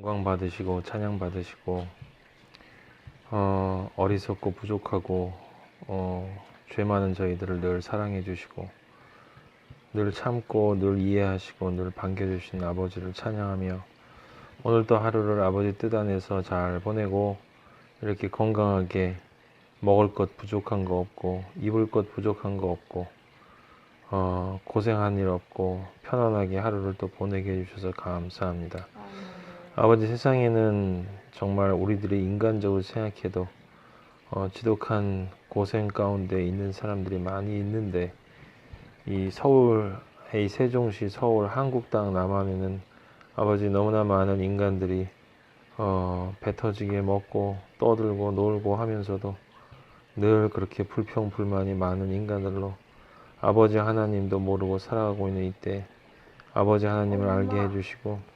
영광 받으시고 찬양 받으시고 어리석고 부족하고 죄 많은 저희들을 늘 사랑해 주시고 늘 참고 늘 이해하시고 늘 반겨주신 아버지를 찬양하며 오늘도 하루를 아버지 뜻 안에서 잘 보내고 이렇게 건강하게 먹을 것 부족한 거 없고 입을 것 부족한 거 없고 고생한 일 없고 편안하게 하루를 또 보내게 해주셔서 감사합니다. 아버지, 세상에는 정말 우리들이 인간적으로 생각해도 지독한 고생 가운데 있는 사람들이 많이 있는데 이 서울, 이 세종시, 서울, 한국 땅 남한에는 아버지 너무나 많은 인간들이 배 터지게 먹고 떠들고 놀고 하면서도 늘 그렇게 불평불만이 많은 인간들로 아버지 하나님도 모르고 살아가고 있는 이때 아버지 하나님을 알게 해주시고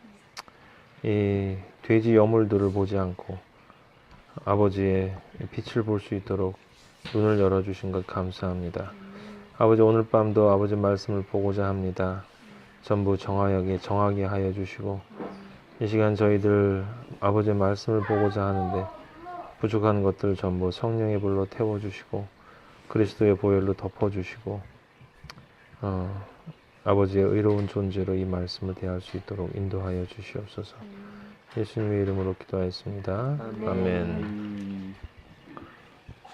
이 돼지 여물들을 보지 않고 아버지의 빛을 볼 수 있도록 눈을 열어주신 것 감사합니다. 아버지, 오늘 밤도 아버지 말씀을 보고자 합니다. 전부 정하게 하여 주시고 이 시간 저희들 아버지의 말씀을 보고자 하는데 부족한 것들 전부 성령의 불로 태워주시고 그리스도의 보혈로 덮어주시고 아버지의 의로운 존재로 이 말씀을 대할 수 있도록 인도하여 주시옵소서. 예수님의 이름으로 기도하였습니다. 아멘.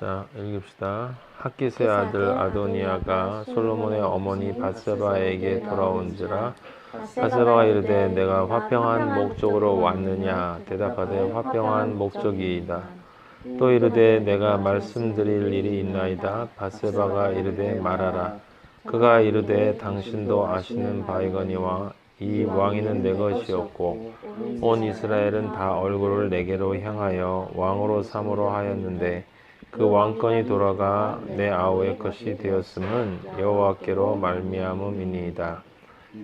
자, 읽읍시다. 핫깃의 아들 아도니아가 솔로몬의 어머니 밧세바에게 돌아온지라. 밧세바가 이르되 내가 화평한 목적으로 왔느냐. 대답하되 화평한 목적이이다. 또 이르되 내가 말씀드릴 일이 있나이다. 밧세바가 이르되 말하라. 그가 이르되 당신도 아시는 바이거니와 이 왕위는 내 것이었고 온 이스라엘은 다 얼굴을 내게로 향하여 왕으로 삼으로 하였는데 그 왕권이 돌아가 내 아우의 것이 되었음은 여호와께로 말미암음이니이다.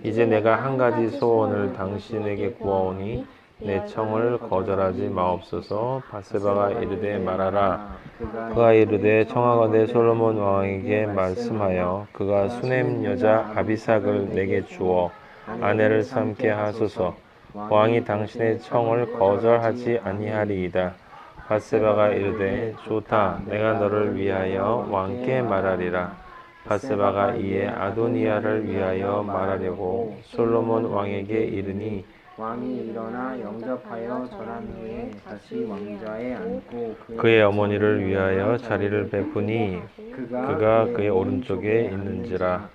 이제 내가 한 가지 소원을 당신에게 구하오니 내 청을 거절하지 마옵소서. 밧세바가 이르되 말하라. 그가 이르되 청하건대 솔로몬 왕에게 말씀하여 그가 수넴 여자 아비삭을 내게 주어 아내를 삼게 하소서. 왕이 당신의 청을 거절하지 아니하리이다. 밧세바가 이르되 좋다. 내가 너를 위하여 왕께 말하리라. 밧세바가 이에 아도니아를 위하여 말하려고 솔로몬 왕에게 이르니 왕이 일어나 영접하여 절한 후에 다시 왕좌에 앉고 그의 어머니를 위하여 자리를 베푸니 그가 그의 오른쪽에 있는지라.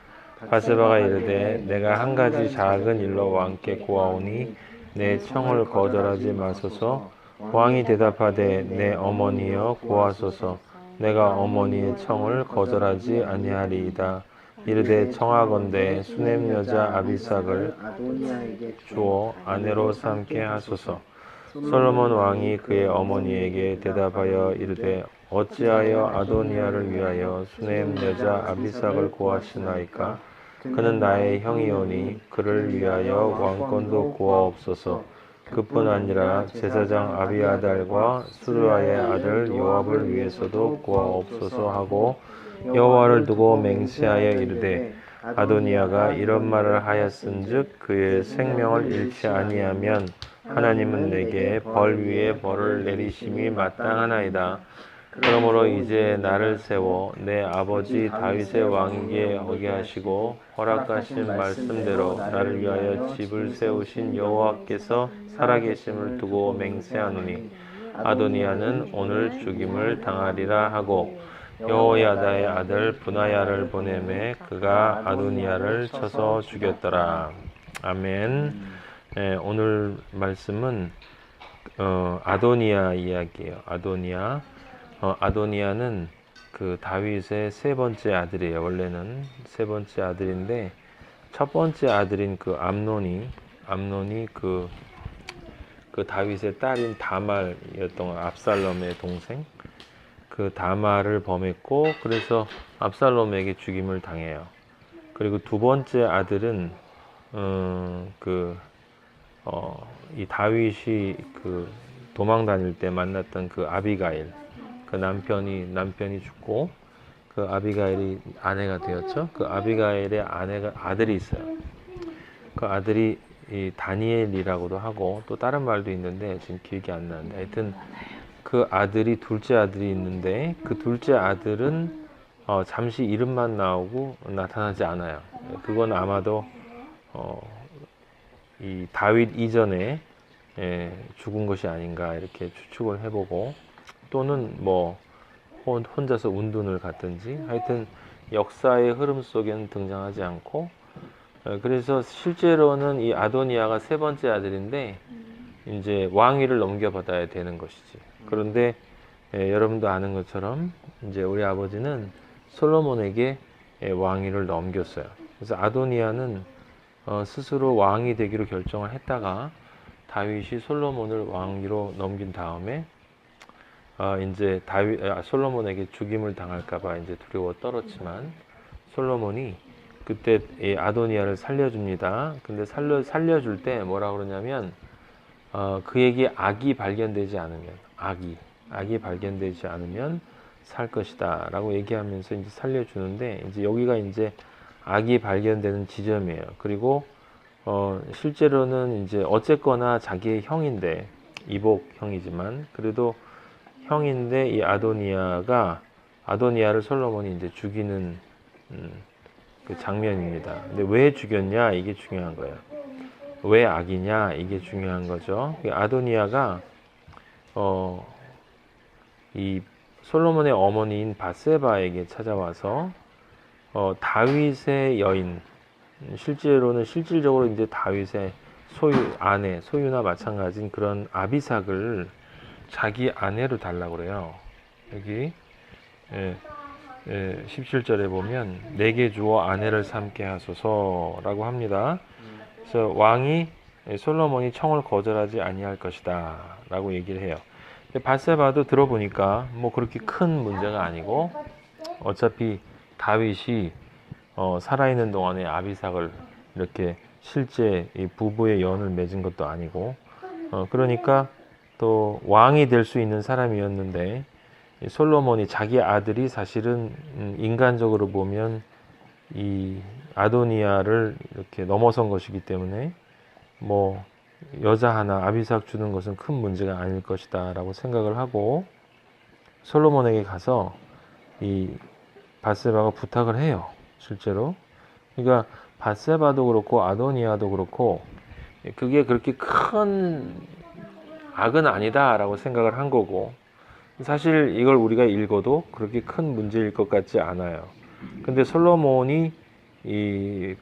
밧세바가 이르되 내가 한 가지 작은 일로 왕께 구하오니 내 청을 거절하지 마소서. 왕이 대답하되 내 어머니여 구하소서. 내가 어머니의 청을 거절하지 아니하리이다. 이르되 청하건대 수넴 여자 아비삭을 아도니아에게 주어 아내로 삼게 하소서. 솔로몬 왕이 그의 어머니에게 대답하여 이르되 어찌하여 아도니아를 위하여 수넴 여자 아비삭을 구하시나이까? 그는 나의 형이오니 그를 위하여 왕권도 구하옵소서. 그뿐 아니라 제사장 아비아달과 수르아의 아들 요압을 위해서도 구하옵소서 하고 여호와를 두고 맹세하여 이르되 아도니아가 이런 말을 하였은즉 그의 생명을 잃지 아니하면 하나님은 내게 벌 위에 벌을 내리심이 마땅하나이다. 그러므로 이제 나를 세워 내 아버지 다윗의 왕에게 오게 하시고 허락하신 말씀대로 나를 위하여 집을 세우신 여호와께서 살아계심을 두고 맹세하노니 아도니아는 오늘 죽임을 당하리라 하고 여호야다의 아들 브나야를 보내매 그가 아도니아를 쳐서 죽였더라. 아멘. 네, 오늘 말씀은 아도니아 이야기예요. 아도니아는 그 다윗의 세 번째 아들이에요. 원래는 세 번째 아들인데 첫 번째 아들인 그 암논이 그 다윗의 딸인 다말이었던 압살롬의 동생, 그 다말을 범했고 그래서 압살롬에게 죽임을 당해요. 그리고 두 번째 아들은 이 다윗이 그 도망 다닐 때 만났던 그 아비가일, 그 남편이 죽고 그 아비가일이 아내가 되었죠. 그 아비가일의 아들이 있어요. 그 아들이 이 다니엘이라고도 하고 또 다른 말도 있는데 지금 기억이 안 나는데 하여튼 그 아들이 둘째 아들이 있는데 그 둘째 아들은 잠시 이름만 나오고 나타나지 않아요. 그건 아마도 이 다윗 이전에 죽은 것이 아닌가 이렇게 추측을 해보고 또는 뭐 혼자서 운둔을 갔든지 하여튼 역사의 흐름 속에는 등장하지 않고 그래서 실제로는 이 아도니아가 세 번째 아들인데 이제 왕위를 넘겨받아야 되는 것이지. 그런데 여러분도 아는 것처럼 이제 우리 아버지는 솔로몬에게 왕위를 넘겼어요. 그래서 아도니아는 스스로 왕이 되기로 결정을 했다가 다윗이 솔로몬을 왕위로 넘긴 다음에 이제 솔로몬에게 죽임을 당할까봐 이제 두려워 떨었지만 솔로몬이 그때 이 아도니아를 살려줍니다. 근데 살려줄 때 뭐라 그러냐면 그에게 악이 발견되지 않으면 악이 발견되지 않으면 살 것이다 라고 얘기하면서 이제 살려주는데 이제 여기가 이제 악이 발견되는 지점이에요. 그리고 실제로는 이제 어쨌거나 자기의 형인데 이복 형이지만 그래도 형인데 이 아도니아를 솔로몬이 이제 죽이는 그 장면입니다. 근데 왜 죽였냐 이게 중요한 거예요. 왜 악이냐 이게 중요한 거죠. 아도니아가 이 솔로몬의 어머니인 바세바에게 찾아와서 다윗의 여인 실질적으로 이제 다윗의 소유나 마찬가지인 그런 아비삭을 자기 아내로 달라고 그래요. 여기 17절에 보면 내게 주어 아내를 삼게 하소서라고 합니다. 그래서 왕이 솔로몬이 청을 거절하지 아니할 것이다 라고 얘기를 해요. 바세바도 들어보니까 뭐 그렇게 큰 문제가 아니고 어차피 다윗이 살아있는 동안에 아비삭을 이렇게 실제 이 부부의 연을 맺은 것도 아니고 그러니까 또 왕이 될 수 있는 사람이었는데 솔로몬이 자기 아들이 사실은 인간적으로 보면 이 아도니아를 이렇게 넘어선 것이기 때문에 뭐 여자 하나 아비삭 주는 것은 큰 문제가 아닐 것이다 라고 생각을 하고 솔로몬에게 가서 이 바세바가 부탁을 해요. 실제로 그러니까 바세바도 그렇고 아도니아도 그렇고 그게 그렇게 큰 악은 아니다 라고 생각을 한 거고 사실 이걸 우리가 읽어도 그렇게 큰 문제일 것 같지 않아요. 근데 솔로몬이 이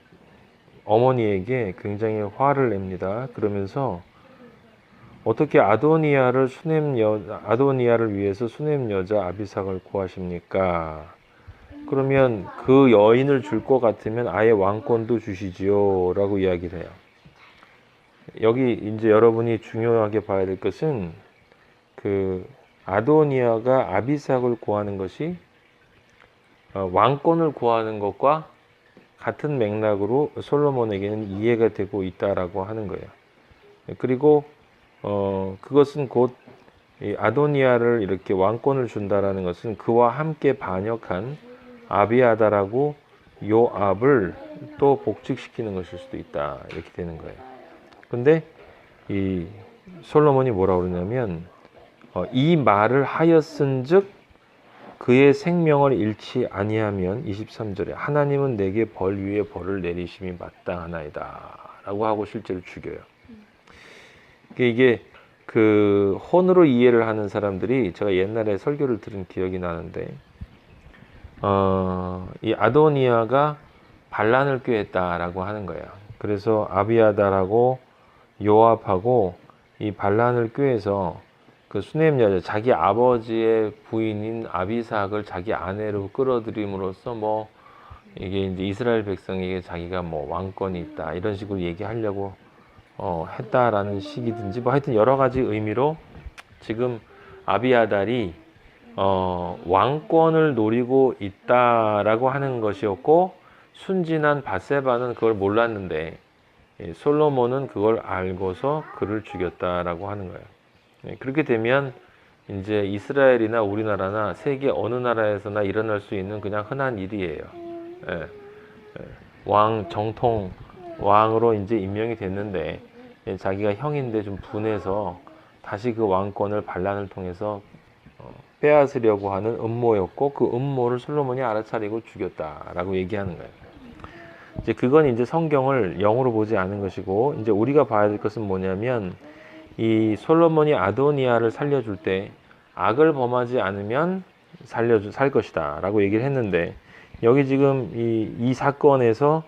어머니에게 굉장히 화를 냅니다. 그러면서 어떻게 아도니아를 위해서 수냄 여자 아비삭을 구하십니까? 그러면 그 여인을 줄 것 같으면 아예 왕권도 주시지요 라고 이야기를 해요. 여기 이제 여러분이 중요하게 봐야 될 것은 그 아도니아가 아비삭을 구하는 것이 왕권을 구하는 것과 같은 맥락으로 솔로몬에게는 이해가 되고 있다라고 하는 거예요. 그리고 그것은 곧 아도니아를 이렇게 왕권을 준다라는 것은 그와 함께 반역한 아비아다라고 요압을 또 복직시키는 것일 수도 있다 이렇게 되는 거예요. 근데 이 솔로몬이 뭐라고 그러냐면 이 말을 하였은즉 그의 생명을 잃지 아니하면 23절에 하나님은 내게 벌 위에 벌을 내리심이 마땅하나이다 라고 하고 실제로 죽여요. 이게 그 혼으로 이해를 하는 사람들이 제가 옛날에 설교를 들은 기억이 나는데 이 아도니아가 반란을 꾀했다라고 하는 거예요. 그래서 아비아다라고 요압하고 이 반란을 꾀해서 그 수냄 여자 자기 아버지의 부인인 아비삭을 자기 아내로 끌어들임으로써 뭐 이게 이제 이스라엘 백성에게 자기가 뭐 왕권이 있다 이런 식으로 얘기하려고 했다라는 식이든지 뭐 하여튼 여러 가지 의미로 지금 아비아달이 왕권을 노리고 있다라고 하는 것이었고 순진한 바세바는 그걸 몰랐는데 솔로몬은 그걸 알고서 그를 죽였다라고 하는 거예요. 그렇게 되면 이제 이스라엘이나 우리나라나 세계 어느 나라에서나 일어날 수 있는 그냥 흔한 일이에요. 왕 정통 왕으로 이제 임명이 됐는데 자기가 형인데 좀 분해서 다시 그 왕권을 반란을 통해서 빼앗으려고 하는 음모였고 그 음모를 솔로몬이 알아차리고 죽였다라고 얘기하는 거예요. 이제 그건 이제 성경을 영으로 보지 않은 것이고 이제 우리가 봐야 될 것은 뭐냐면 이 솔로몬이 아도니아를 살려줄 때 악을 범하지 않으면 살 것이다라고 얘기를 했는데 여기 지금 이 사건에서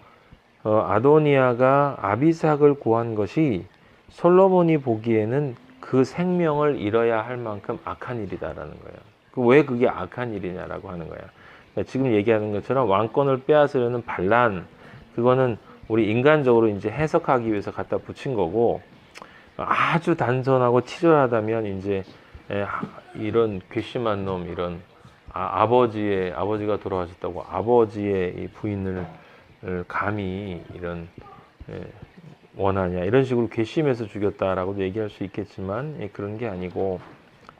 아도니아가 아비삭을 구한 것이 솔로몬이 보기에는 그 생명을 잃어야 할 만큼 악한 일이다라는 거예요. 왜 그게 악한 일이냐라고 하는 거야. 그러니까 지금 얘기하는 것처럼 왕권을 빼앗으려는 반란, 그거는 우리 인간적으로 이제 해석하기 위해서 갖다 붙인 거고, 아주 단순하고 치졸하다면 이제 이런 괘씸한 놈, 이런 아버지가 돌아가셨다고 아버지의 이 부인을 감히 이런 원하냐 이런 식으로 괘씸해서 죽였다라고도 얘기할 수 있겠지만 그런 게 아니고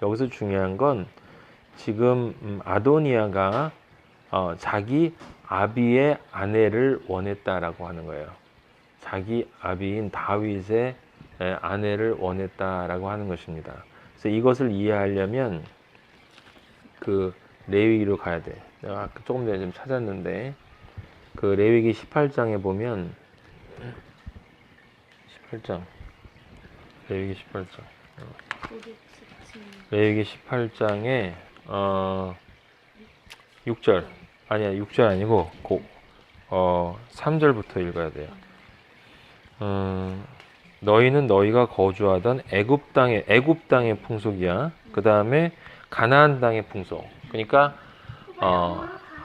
여기서 중요한 건 지금 아도니아가 자기 아비의 아내를 원했다라고 하는 거예요. 자기 아비인 다윗의 아내를 원했다라고 하는 것입니다. 그래서 이것을 이해하려면 그 레위기로 가야 돼. 내가 아까 조금 전에 좀 찾았는데 그 레위기 18장에 보면 18장 레위기 18장 레위기 18장에 6절 아니야 6절 아니고 3절부터 읽어야 돼요. 너희는 너희가 거주하던 애굽 땅의 풍속이야. 그 다음에 가나안 땅의 풍속. 그러니까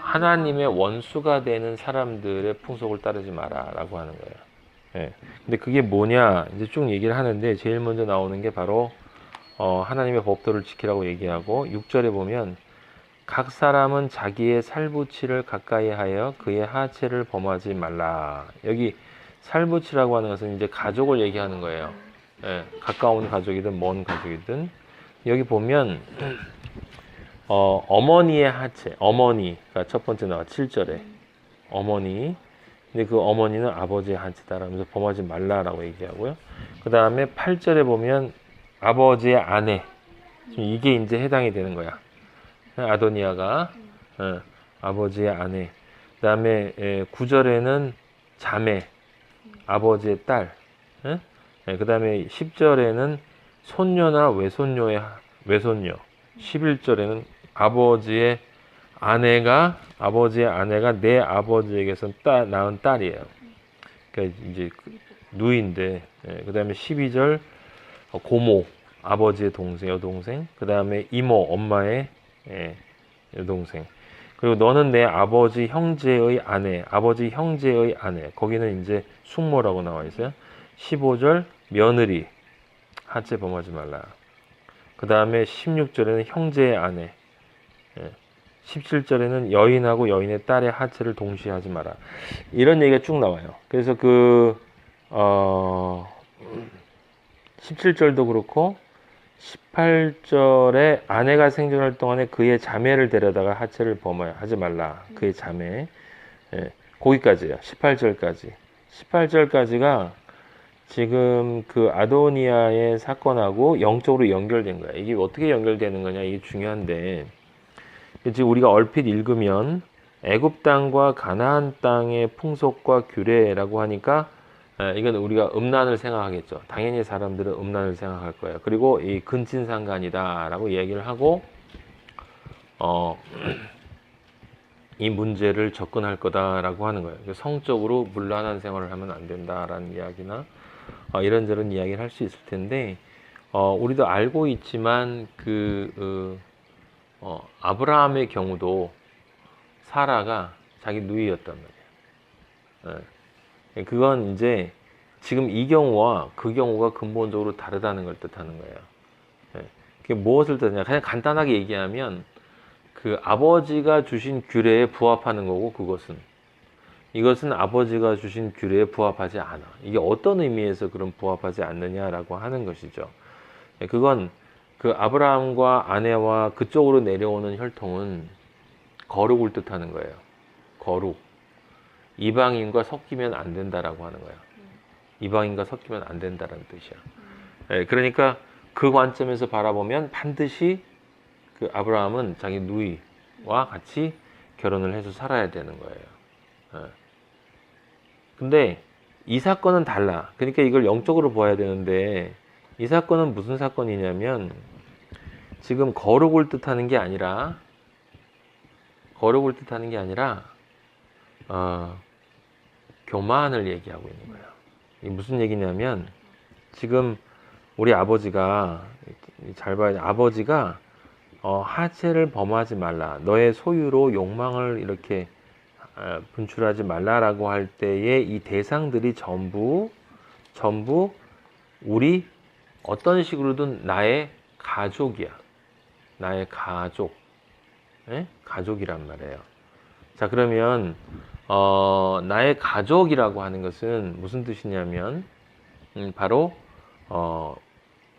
하나님의 원수가 되는 사람들의 풍속을 따르지 마라라고 하는 거예요. 예. 근데 그게 뭐냐 이제 쭉 얘기를 하는데 제일 먼저 나오는 게 바로 하나님의 법도를 지키라고 얘기하고 6절에 보면 각 사람은 자기의 살부치를 가까이 하여 그의 하체를 범하지 말라. 여기 살부치라고 하는 것은 이제 가족을 얘기하는 거예요. 예, 가까운 가족이든 먼 가족이든 여기 보면 어머니의 하체, 어머니가 첫 번째 나와 7절에 어머니. 근데 그 어머니는 아버지의 하체다라면서 범하지 말라라고 얘기하고요. 그 다음에 8절에 보면 아버지의 아내. 이게 이제 해당이 되는 거야. 아도니아가 아버지의 아내. 그 다음에 9절에는 자매, 아버지의 딸. 그 다음에 10절에는 손녀나 외손녀. 11절에는 아버지의 아내가 내 아버지에게서 낳은 딸이에요. 그러니까 이제 누이인데. 그 다음에 12절 고모, 아버지의 동생, 여동생. 그 다음에 이모, 엄마의 여동생. 그리고 너는 내 아버지 형제의 아내. 거기는 이제 숙모라고 나와 있어요. 15절 며느리, 하체 범하지 말라. 그 다음에 16절에는 형제의 아내. 17절에는 여인하고 여인의 딸의 하체를 동시에 하지 마라. 이런 얘기가 쭉 나와요. 그래서 17절도 그렇고 18절에 아내가 생존할 동안에 그의 자매를 데려다가 하체를 범하지 말라. 그의 자매. 거기까지예요. 18절까지. 18절까지가 지금 그 아도니아의 사건하고 영적으로 연결된 거야. 이게 어떻게 연결되는 거냐, 이게 중요한데, 지금 우리가 얼핏 읽으면 애굽 땅과 가나안 땅의 풍속과 규례라고 하니까 이건 우리가 음란을 생각하겠죠. 당연히 사람들은 음란을 생각할 거예요. 그리고 이 근친상간이다라고 얘기를 하고 이 문제를 접근할 거다라고 하는 거예요. 성적으로 문란한 생활을 하면 안 된다라는 이야기나 이런저런 이야기를 할 수 있을 텐데 우리도 알고 있지만 아브라함의 경우도 사라가 자기 누이였단 말이에요. 그건 이제 지금 이 경우와 그 경우가 근본적으로 다르다는 걸 뜻하는 거예요. 그게 무엇을 뜻하냐? 그냥 간단하게 얘기하면 그 아버지가 주신 규례에 부합하는 거고 이것은 아버지가 주신 규례에 부합하지 않아. 이게 어떤 의미에서 그런 부합하지 않느냐라고 하는 것이죠. 그건 그 아브라함과 아내와 그쪽으로 내려오는 혈통은 거룩을 뜻하는 거예요. 거룩. 이방인과 섞이면 안 된다라고 하는 거예요. 이방인과 섞이면 안 된다는 뜻이야. 예, 그러니까 그 관점에서 바라보면 반드시 그 아브라함은 자기 누이와 같이 결혼을 해서 살아야 되는 거예요. 예. 근데 이 사건은 달라. 그러니까 이걸 영적으로 봐야 되는데 이 사건은 무슨 사건이냐면 지금 거룩을 뜻하는 게 아니라 교만을 얘기하고 있는 거예요. 이게 무슨 얘기냐면 지금 우리 아버지가 잘 봐야 돼. 아버지가 하체를 범하지 말라. 너의 소유로 욕망을 이렇게 분출하지 말라라고 할 때의 이 대상들이 전부 우리 어떤 식으로든 나의 가족이야. 나의 가족. 예? 가족이란 말이에요. 자, 그러면 나의 가족이라고 하는 것은 무슨 뜻이냐면 바로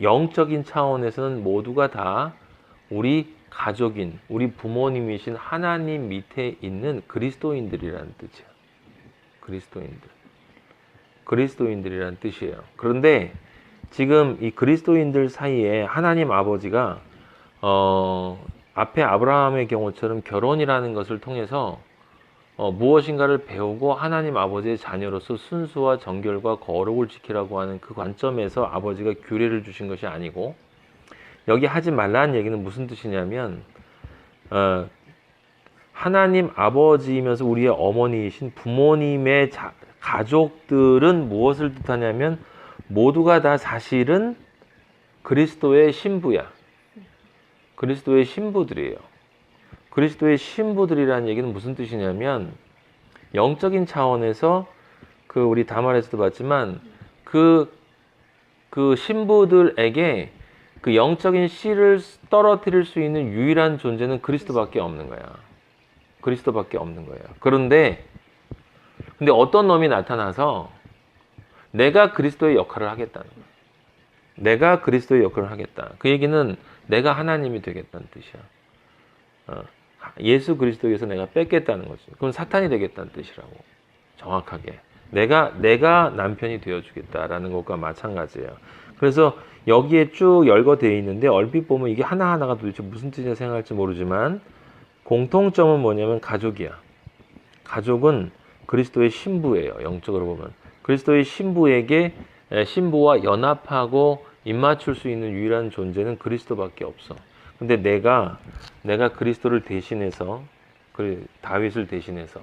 영적인 차원에서는 모두가 다 우리 가족인, 우리 부모님이신 하나님 밑에 있는 그리스도인들이라는 뜻이야. 그리스도인들이라는 뜻이에요. 그런데 지금 이 그리스도인들 사이에 하나님 아버지가 앞에 아브라함의 경우처럼 결혼이라는 것을 통해서 무엇인가를 배우고 하나님 아버지의 자녀로서 순수와 정결과 거룩을 지키라고 하는 그 관점에서 아버지가 규례를 주신 것이 아니고, 여기 하지 말라는 얘기는 무슨 뜻이냐면 하나님 아버지이면서 우리의 어머니이신 부모님의 가족들은 무엇을 뜻하냐면 모두가 다 사실은 그리스도의 신부야. 그리스도의 신부들이에요. 그리스도의 신부들이라는 얘기는 무슨 뜻이냐면 영적인 차원에서 그 우리 다말에서도 봤지만 그 신부들에게 그 영적인 씨를 떨어뜨릴 수 있는 유일한 존재는 그리스도밖에 없는 거야. 그리스도밖에 없는 거예요. 근데 어떤 놈이 나타나서 내가 그리스도의 역할을 하겠다는 거야. 내가 그리스도의 역할을 하겠다. 그 얘기는 내가 하나님이 되겠다는 뜻이야. 예수 그리스도에서 내가 뺏겠다는 거지. 그럼 사탄이 되겠다는 뜻이라고. 정확하게. 내가 남편이 되어주겠다라는 것과 마찬가지예요. 그래서 여기에 쭉 열거되어 있는데 얼핏 보면 이게 하나하나가 도대체 무슨 뜻이냐 생각할지 모르지만 공통점은 뭐냐면 가족이야. 가족은 그리스도의 신부예요. 영적으로 보면. 그리스도의 신부에게 신부와 연합하고 입맞출 수 있는 유일한 존재는 그리스도밖에 없어. 근데 내가 그리스도를 대신해서 다윗을 대신해서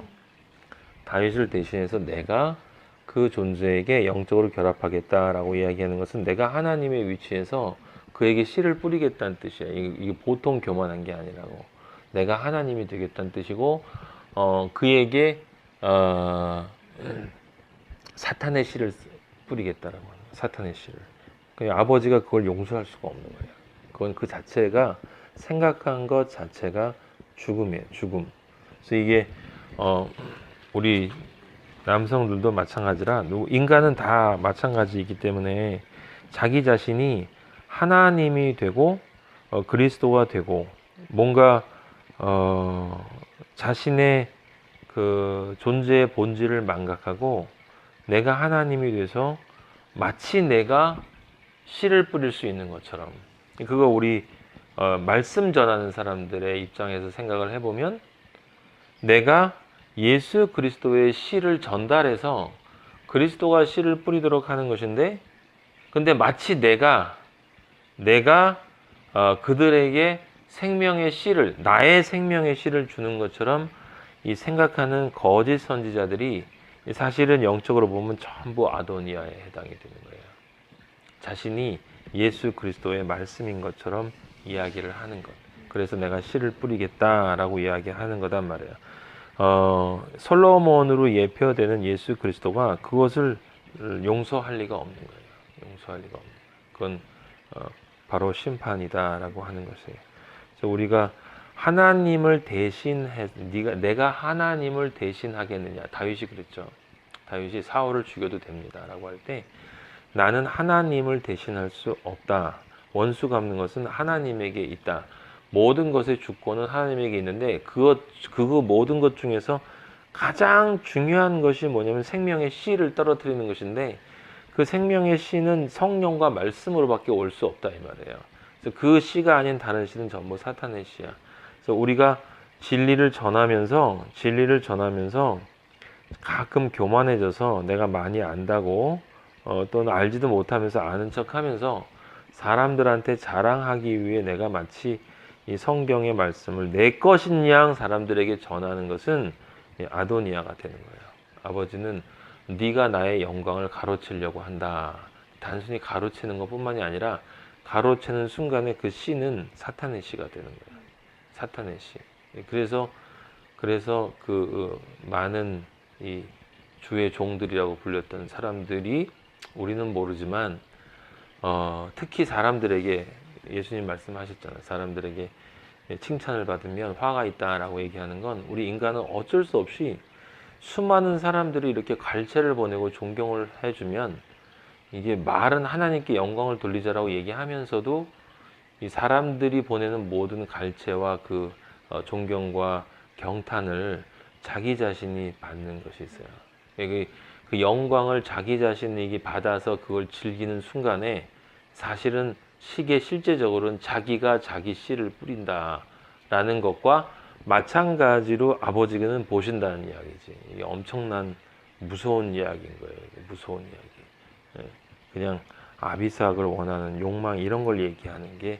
내가 그 존재에게 영적으로 결합하겠다라고 이야기하는 것은 내가 하나님의 위치에서 그에게 씨를 뿌리겠다는 뜻이야. 이게 보통 교만한 게 아니라고. 내가 하나님이 되겠다는 뜻이고 그에게 사탄의 씨를 뿌리겠다라고 하는 거야. 사탄의 씨를. 아버지가 그걸 용서할 수가 없는 거예요. 그건 그 자체가 생각한 것 자체가 죽음이에요. 죽음. 그래서 이게 우리 남성들도 마찬가지라 인간은 다 마찬가지이기 때문에 자기 자신이 하나님이 되고 그리스도가 되고 뭔가 자신의 그 존재의 본질을 망각하고 내가 하나님이 돼서 마치 내가 씨를 뿌릴 수 있는 것처럼, 그거 우리 말씀 전하는 사람들의 입장에서 생각을 해보면 내가 예수 그리스도의 씨를 전달해서 그리스도가 씨를 뿌리도록 하는 것인데, 근데 마치 내가 그들에게 생명의 씨를, 나의 생명의 씨를 주는 것처럼 이 생각하는 거짓 선지자들이 사실은 영적으로 보면 전부 아도니아에 해당이 되는 거예요. 자신이 예수 그리스도의 말씀인 것처럼 이야기를 하는 것. 그래서 내가 씨를 뿌리겠다라고 이야기하는 거단 말이에요. 솔로몬으로 예표되는 예수 그리스도가 그것을 용서할 리가 없는 거예요. 용서할 리가 없는 거예요. 그건 바로 심판이다라고 하는 것이에요. 그래서 우리가 하나님을 대신해, 내가 하나님을 대신하겠느냐. 다윗이 그랬죠. 다윗이 사울을 죽여도 됩니다라고 할 때 나는 하나님을 대신할 수 없다. 원수 갚는 것은 하나님에게 있다. 모든 것의 주권은 하나님에게 있는데 그 모든 것 중에서 가장 중요한 것이 뭐냐면 생명의 씨를 떨어뜨리는 것인데, 그 생명의 씨는 성령과 말씀으로밖에 올 수 없다 이 말이에요. 그래서 그 씨가 아닌 다른 씨는 전부 사탄의 씨야. 그래서 우리가 진리를 전하면서 가끔 교만해져서 내가 많이 안다고 또는 알지도 못하면서 아는 척하면서 사람들한테 자랑하기 위해 내가 마치 이 성경의 말씀을 내 것인 양 사람들에게 전하는 것은 아도니아가 되는 거예요. 아버지는 네가 나의 영광을 가로채려고 한다. 단순히 가로채는 것뿐만이 아니라 가로채는 순간에 그 씨는 사탄의 씨가 되는 거예요. 사탄의 씨. 그래서 그 많은 이 주의 종들이라고 불렸던 사람들이 우리는 모르지만 특히 사람들에게 예수님 말씀하셨잖아요. 사람들에게 칭찬을 받으면 화가 있다라고 얘기하는 건 우리 인간은 어쩔 수 없이 수많은 사람들이 이렇게 갈채를 보내고 존경을 해주면 이게 말은 하나님께 영광을 돌리자라고 얘기하면서도 이 사람들이 보내는 모든 갈채와 그 존경과 경탄을 자기 자신이 받는 것이 있어요. 그 영광을 자기 자신이 받아서 그걸 즐기는 순간에 사실은 실제적으로는 자기가 자기 씨를 뿌린다라는 것과 마찬가지로 아버지는 보신다는 이야기지. 이게 엄청난 무서운 이야기인 거예요. 무서운 이야기. 그냥 아비삭을 원하는 욕망 이런 걸 얘기하는 게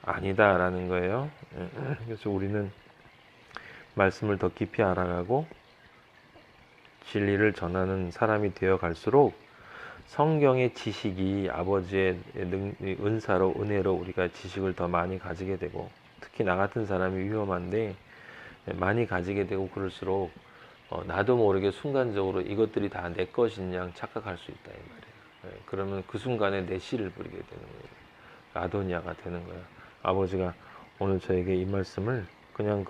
아니다라는 거예요. 그래서 우리는 말씀을 더 깊이 알아가고 진리를 전하는 사람이 되어 갈수록 성경의 지식이 아버지의 은사로 은혜로 우리가 지식을 더 많이 가지게 되고 특히 나 같은 사람이 위험한데 많이 가지게 되고 그럴수록 나도 모르게 순간적으로 이것들이 다 내 것인 양 착각할 수 있다 이 말이에요. 그러면 그 순간에 내 씨를 뿌리게 되는 거예요. 아도니아가 되는 거예요. 아버지가 오늘 저에게 이 말씀을 그냥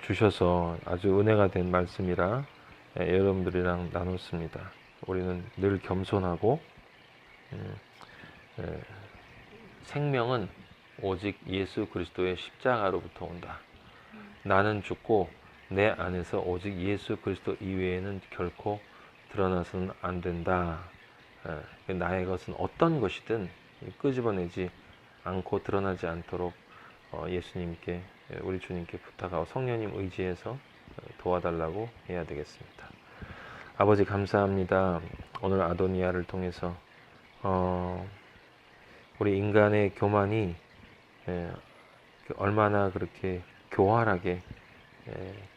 주셔서 아주 은혜가 된 말씀이라 여러분들이랑 나눴습니다. 우리는 늘 겸손하고 생명은 오직 예수 그리스도의 십자가로부터 온다. 나는 죽고 내 안에서 오직 예수 그리스도 이외에는 결코 드러나서는 안 된다. 나의 것은 어떤 것이든 끄집어내지 않고 드러나지 않도록 예수님께 우리 주님께 부탁하고 성령님 의지해서 도와달라고 해야 되겠습니다. 아버지 감사합니다. 오늘 아도니아를 통해서 우리 인간의 교만이 얼마나 그렇게 교활하게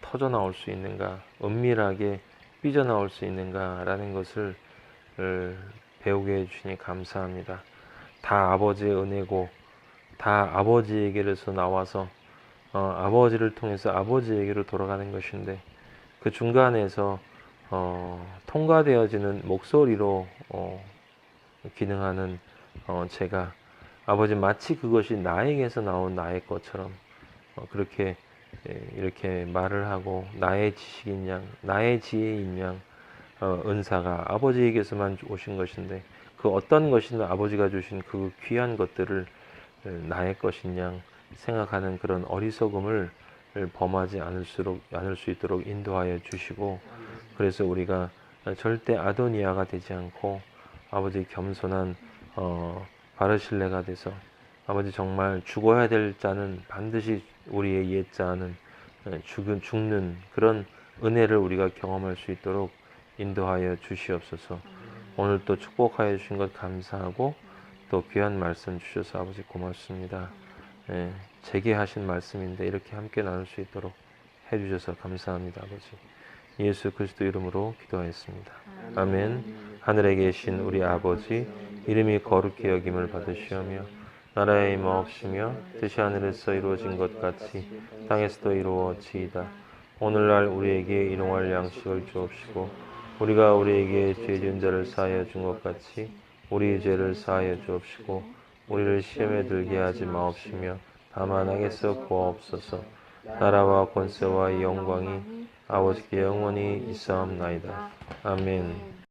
터져 나올 수 있는가, 은밀하게 삐져 나올 수 있는가라는 것을 배우게 해주시니 감사합니다. 다 아버지의 은혜고 다 아버지에게서 나와서 아버지를 통해서 아버지에게로 돌아가는 것인데 그 중간에서 통과되어지는 목소리로 기능하는 제가 아버지 마치 그것이 나에게서 나온 나의 것처럼 그렇게 이렇게 말을 하고 나의 지식인 양, 나의 지혜인 양 은사가 아버지에게서만 오신 것인데 그 어떤 것이든 아버지가 주신 그 귀한 것들을 나의 것인 양 생각하는 그런 어리석음을 범하지 않을 수 있도록 인도하여 주시고 그래서 우리가 절대 아도니아가 되지 않고 아버지 겸손한 바르실레가 돼서 아버지 정말 죽어야 될 자는 반드시 우리의 옛 자는 죽는 그런 은혜를 우리가 경험할 수 있도록 인도하여 주시옵소서. 오늘 또 축복하여 주신 것 감사하고 또 귀한 말씀 주셔서 아버지 고맙습니다. 제게 하신 말씀인데 이렇게 함께 나눌 수 있도록 해주셔서 감사합니다. 아버지 예수 그리스도 이름으로 기도하였습니다. 아멘. 하늘에 계신 우리 아버지 이름이 거룩히 여김을 받으시오며 나라의 임하옵시며 뜻이 하늘에서 이루어진 것 같이 땅에서도 이루어지이다. 오늘날 우리에게 일용할 양식을 주옵시고 우리가 우리에게 죄 지은 자를 사하여 준 것 같이 우리 죄를 사하여 주옵시고 우리를 시험에 들게 하지 마옵시며 다만 악에서 구하옵소서. 나라와 권세와 영광이 아버지께 영원히 있사옵나이다. 아멘.